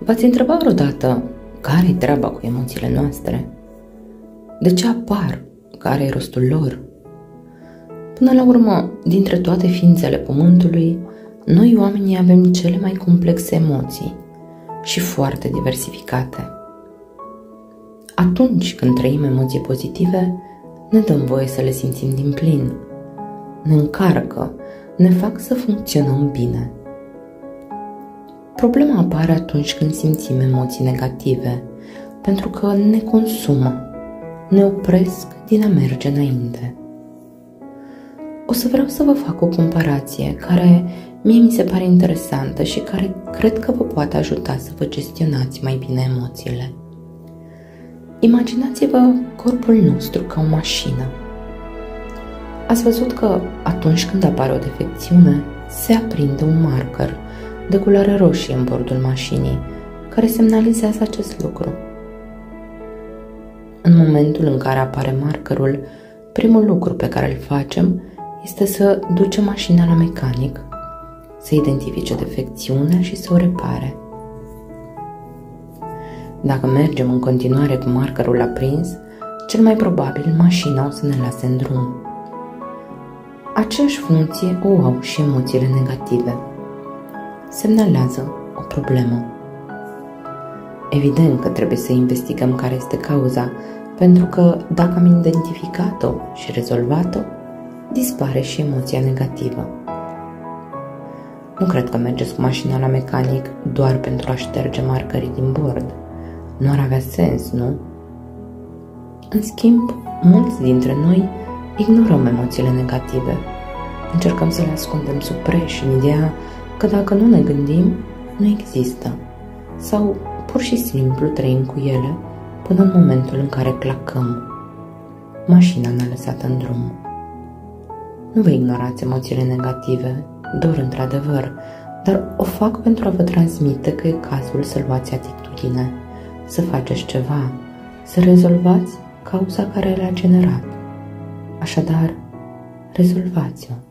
V-ați întrebat vreodată care-i treaba cu emoțiile noastre? De ce apar? Care-i rostul lor? Până la urmă, dintre toate ființele Pământului, noi oamenii avem cele mai complexe emoții și foarte diversificate. Atunci când trăim emoții pozitive, ne dăm voie să le simțim din plin. Ne încarcă, ne fac să funcționăm bine. Problema apare atunci când simțim emoții negative, pentru că ne consumă, ne opresc din a merge înainte. O să vreau să vă fac o comparație care mie mi se pare interesantă și care cred că vă poate ajuta să vă gestionați mai bine emoțiile. Imaginați-vă corpul nostru ca o mașină. Ați văzut că atunci când apare o defecțiune, se aprinde un marker de culoare roșie în bordul mașinii, care semnalizează acest lucru. În momentul în care apare markerul, primul lucru pe care îl facem este să ducem mașina la mecanic, să identifice defecțiunea și să o repare. Dacă mergem în continuare cu markerul aprins, cel mai probabil mașina o să ne lase în drum. Aceeași funcție o au și emoțiile negative. Semnalează o problemă. Evident că trebuie să investigăm care este cauza, pentru că dacă am identificat-o și rezolvat-o, dispare și emoția negativă. Nu cred că mergeți cu mașina la mecanic doar pentru a șterge marcării din bord. Nu ar avea sens, nu? În schimb, mulți dintre noi ignorăm emoțiile negative. Încercăm să le ascundem sub preș în ideea că dacă nu ne gândim, nu există. Sau pur și simplu trăim cu ele până în momentul în care clacăm. Mașina ne-a lăsat în drum. Nu vă ignorați emoțiile negative, dor într-adevăr, dar o fac pentru a vă transmite că e cazul să luați atitudine, să faceți ceva, să rezolvați cauza care le-a generat. Așadar, rezolvați-o.